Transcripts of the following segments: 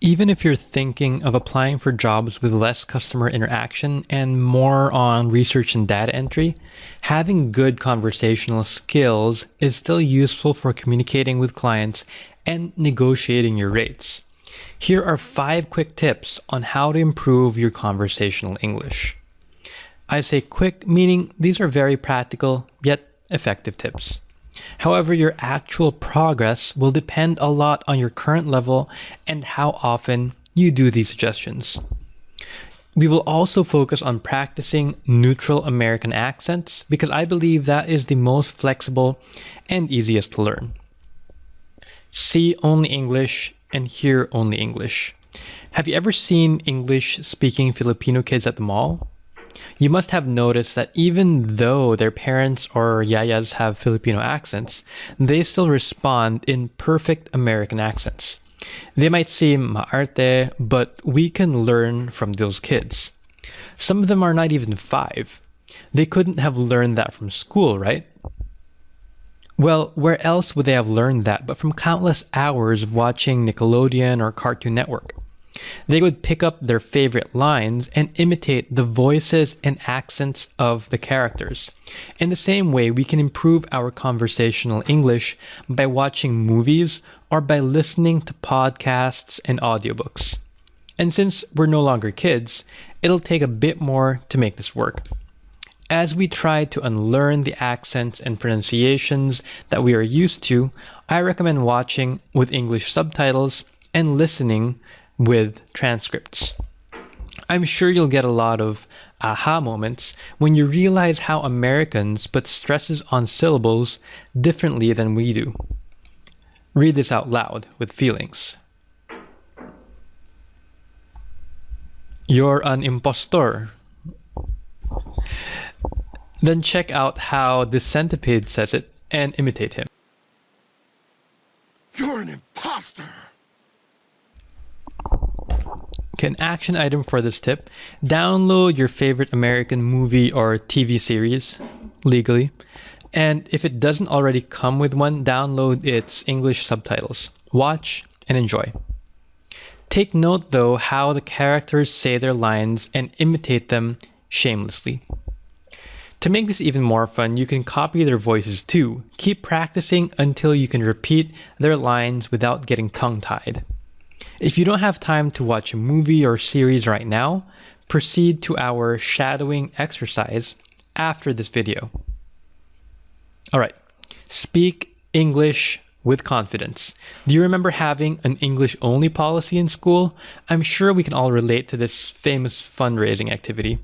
Even if you're thinking of applying for jobs with less customer interaction and more on research and data entry, having good conversational skills is still useful for communicating with clients and negotiating your rates. Here are 5 quick tips on how to improve your conversational English. I say quick, meaning these are very practical yet effective tips. However, your actual progress will depend a lot on your current level and how often you do these suggestions. We will also focus on practicing neutral American accents because I believe that is the most flexible and easiest to learn. See only English and hear only English. Have you ever seen English-speaking Filipino kids at the mall? You must have noticed that even though their parents or yayas have Filipino accents, they still respond in perfect American accents. They might seem maarte, but we can learn from those kids. Some of them are not even 5. They couldn't have learned that from school, right? Well, where else would they have learned that but from countless hours of watching Nickelodeon or Cartoon Network? They would pick up their favorite lines and imitate the voices and accents of the characters. In the same way, we can improve our conversational English by watching movies or by listening to podcasts and audiobooks. And since we're no longer kids, it'll take a bit more to make this work. As we try to unlearn the accents and pronunciations that we are used to, I recommend watching with English subtitles and listening with transcripts. I'm sure you'll get a lot of aha moments when you realize how Americans put stresses on syllables differently than we do. Read this out loud with feelings. You're an impostor. Then check out how the centipede says it and imitate him. You're an imposter! Okay, an action item for this tip. Download your favorite American movie or TV series legally. And if it doesn't already come with one, download its English subtitles. Watch and enjoy. Take note though how the characters say their lines and imitate them shamelessly. To make this even more fun, you can copy their voices too. Keep practicing until you can repeat their lines without getting tongue-tied. If you don't have time to watch a movie or series right now, proceed to our shadowing exercise after this video. All right, speak English with confidence. Do you remember having an English-only policy in school? I'm sure we can all relate to this famous fundraising activity.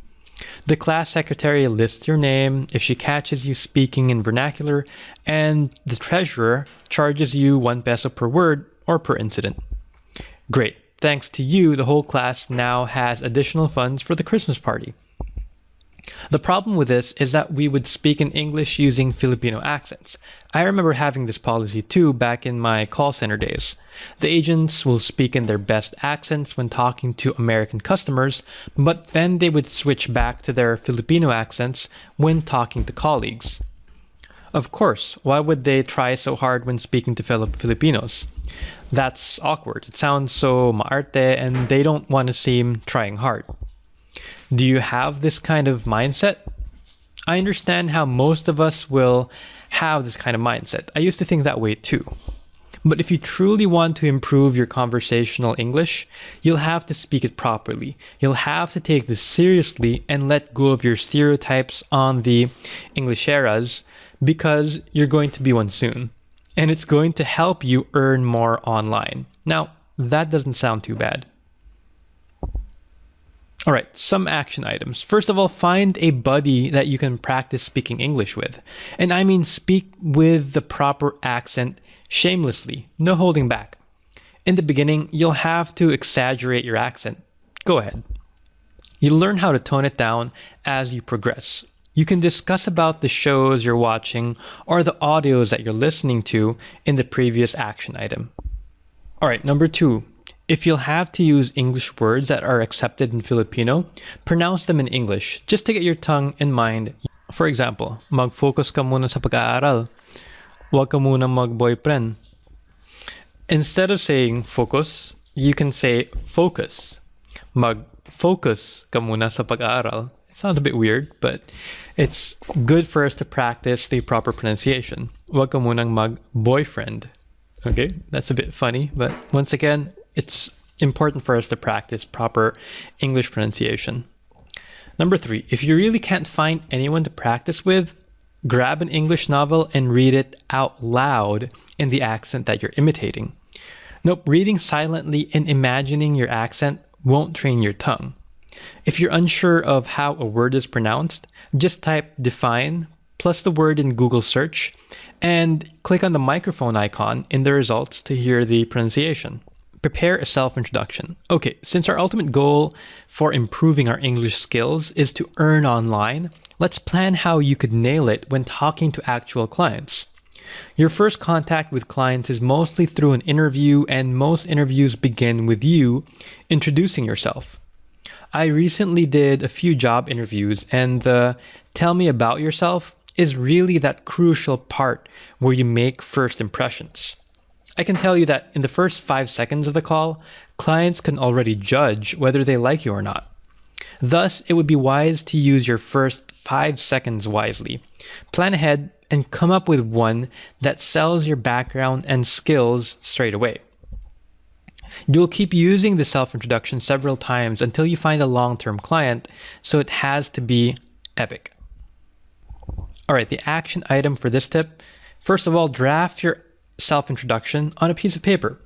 The class secretary lists your name if she catches you speaking in vernacular, and the treasurer charges you 1 peso per word or per incident. Great. Thanks to you, the whole class now has additional funds for the Christmas party. The problem with this is that we would speak in English using Filipino accents. I remember having this policy too back in my call center days. The agents will speak in their best accents when talking to American customers, but then they would switch back to their Filipino accents when talking to colleagues. Of course, why would they try so hard when speaking to fellow Filipinos? That's awkward. It sounds so maarte and they don't want to seem trying hard. Do you have this kind of mindset? I understand how most of us will have this kind of mindset. I used to think that way too. But if you truly want to improve your conversational English, you'll have to speak it properly. You'll have to take this seriously and let go of your stereotypes on the Englisheras because you're going to be one soon. And it's going to help you earn more online. Now, that doesn't sound too bad. All right, some action items. First of all, find a buddy that you can practice speaking English with. And I mean speak with the proper accent shamelessly, no holding back. In the beginning, you'll have to exaggerate your accent. Go ahead. You'll learn how to tone it down as you progress. You can discuss about the shows you're watching or the audios that you're listening to in the previous action item. All right, number 2. If you'll have to use English words that are accepted in Filipino, pronounce them in English just to get your tongue and mind. For example, mag-focus ka muna sa pag-aaral. Huwag ka muna mag-boyfriend. Instead of saying focus, you can say focus. Mag-focus ka muna sa pag-aaral. It sounds a bit weird, but it's good for us to practice the proper pronunciation. Huwag ka munang mag-boyfriend. Okay, that's a bit funny, but once again, it's important for us to practice proper English pronunciation. Number 3, if you really can't find anyone to practice with, grab an English novel and read it out loud in the accent that you're imitating. Nope, reading silently and imagining your accent won't train your tongue. If you're unsure of how a word is pronounced, just type define plus the word in Google search and click on the microphone icon in the results to hear the pronunciation. Prepare a self-introduction. Okay, since our ultimate goal for improving our English skills is to earn online, let's plan how you could nail it when talking to actual clients. Your first contact with clients is mostly through an interview, and most interviews begin with you introducing yourself. I recently did a few job interviews, and the tell me about yourself is really that crucial part where you make first impressions. I can tell you that in the first 5 seconds of the call, clients can already judge whether they like you or not. Thus, it would be wise to use your first 5 seconds wisely. Plan ahead and come up with one that sells your background and skills straight away. You'll keep using the self-introduction several times until you find a long-term client, so it has to be epic. All right, the action item for this tip. First of all, draft your self-introduction on a piece of paper.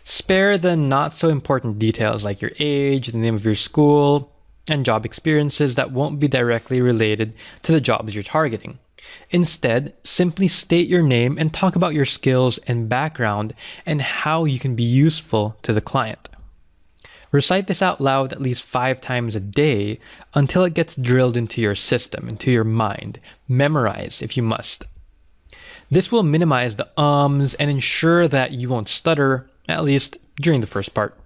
Spare the not so important details like your age, the name of your school, and job experiences that won't be directly related to the jobs you're targeting. Instead, simply state your name and talk about your skills and background and how you can be useful to the client. Recite this out loud at least 5 times a day until it gets drilled into your system, into your mind. Memorize if you must. This will minimize the ums and ensure that you won't stutter, at least during the first part.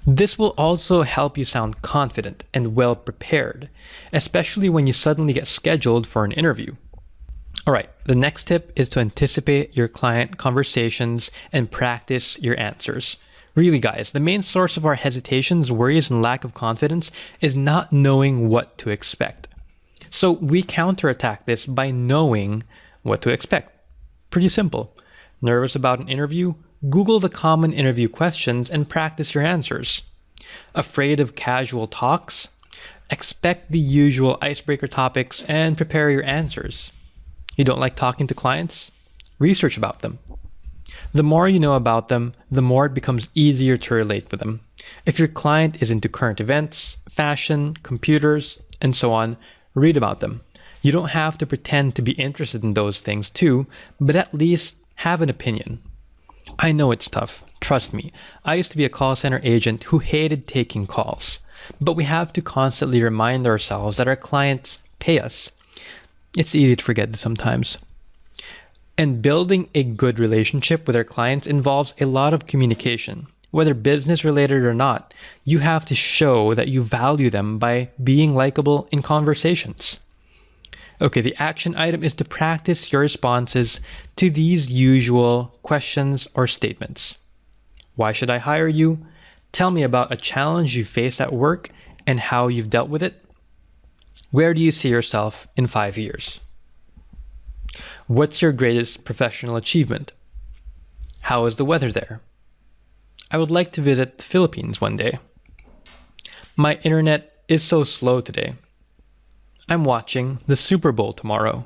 This will also help you sound confident and well prepared, especially when you suddenly get scheduled for an interview. All right, the next tip is to anticipate your client conversations and practice your answers. Really, guys, the main source of our hesitations, worries, and lack of confidence is not knowing what to expect. So we counterattack this by knowing what to expect. Pretty simple. Nervous about an interview? Google the common interview questions and practice your answers. Afraid of casual talks? Expect the usual icebreaker topics and prepare your answers. You don't like talking to clients? Research about them. The more you know about them, the more it becomes easier to relate with them. If your client is into current events, fashion, computers, and so on, read about them. You don't have to pretend to be interested in those things too, but at least have an opinion. I know it's tough. Trust me. I used to be a call center agent who hated taking calls. But we have to constantly remind ourselves that our clients pay us. It's easy to forget this sometimes. And building a good relationship with our clients involves a lot of communication. Whether business related or not, you have to show that you value them by being likable in conversations. Okay, the action item is to practice your responses to these usual questions or statements. Why should I hire you? Tell me about a challenge you face at work and how you've dealt with it. Where do you see yourself in 5 years? What's your greatest professional achievement? How is the weather there? I would like to visit the Philippines one day. My internet is so slow today. I'm watching the Super Bowl tomorrow.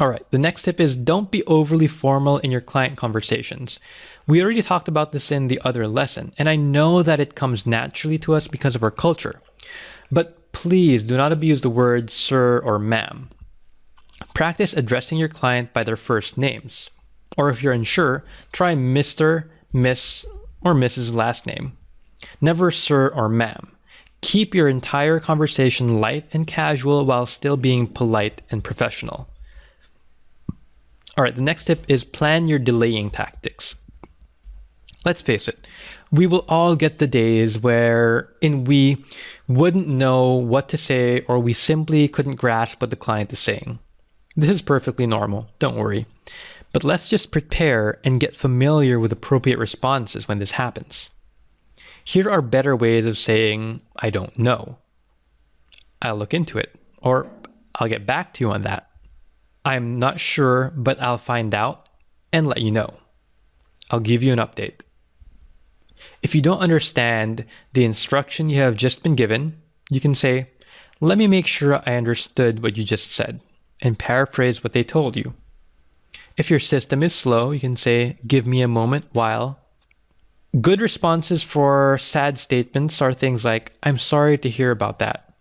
All right, the next tip is don't be overly formal in your client conversations. We already talked about this in the other lesson, and I know that it comes naturally to us because of our culture. But please do not abuse the words sir or ma'am. Practice addressing your client by their first names. Or if you're unsure, try Mr., Miss, or Mrs. last name. Never sir or ma'am. Keep your entire conversation light and casual while still being polite and professional. All right, the next tip is plan your delaying tactics. Let's face it, we will all get the days wherein we wouldn't know what to say or we simply couldn't grasp what the client is saying. This is perfectly normal, don't worry. But let's just prepare and get familiar with appropriate responses when this happens. Here are better ways of saying, I don't know. I'll look into it, or I'll get back to you on that. I'm not sure, but I'll find out and let you know. I'll give you an update. If you don't understand the instruction you have just been given, you can say, let me make sure I understood what you just said, and paraphrase what they told you. If your system is slow, you can say, give me a moment while. Good responses for sad statements are things like, I'm sorry to hear about that.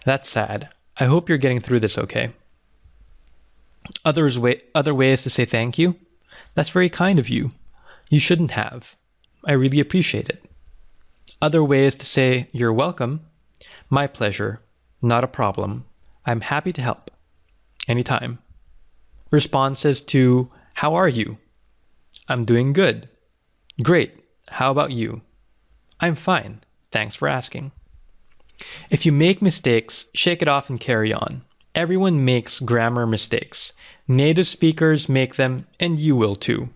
That's sad. I hope you're getting through this okay. Other ways to say thank you. That's very kind of you. You shouldn't have. I really appreciate it. Other ways to say you're welcome. My pleasure. Not a problem. I'm happy to help. Anytime. Responses to how are you? I'm doing good. Great. How about you? I'm fine. Thanks for asking. If you make mistakes, shake it off and carry on. Everyone makes grammar mistakes. Native speakers make them, and you will too.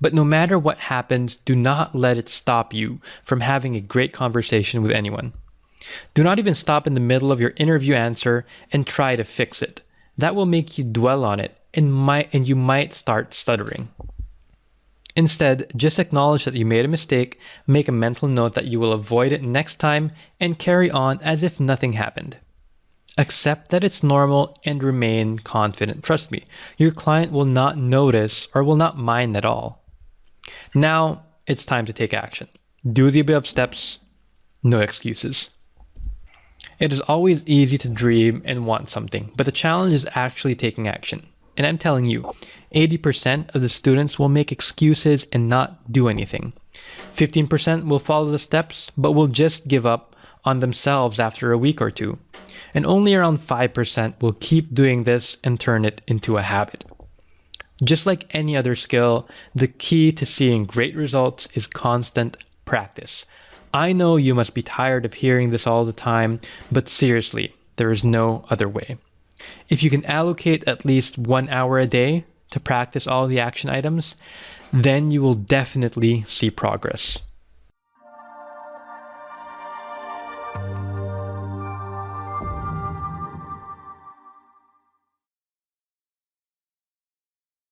But no matter what happens, do not let it stop you from having a great conversation with anyone. Do not even stop in the middle of your interview answer and try to fix it. That will make you dwell on it and you might start stuttering. Instead, just acknowledge that you made a mistake, make a mental note that you will avoid it next time, and carry on as if nothing happened. Accept that it's normal and remain confident. Trust me, your client will not notice or will not mind at all. Now, it's time to take action. Do the above steps. No excuses. It is always easy to dream and want something, but the challenge is actually taking action. And I'm telling you, 80% of the students will make excuses and not do anything. 15% will follow the steps, but will just give up on themselves after a week or two. And only around 5% will keep doing this and turn it into a habit. Just like any other skill, the key to seeing great results is constant practice. I know you must be tired of hearing this all the time, but seriously, there is no other way. If you can allocate at least 1 hour a day to practice all the action items, then you will definitely see progress.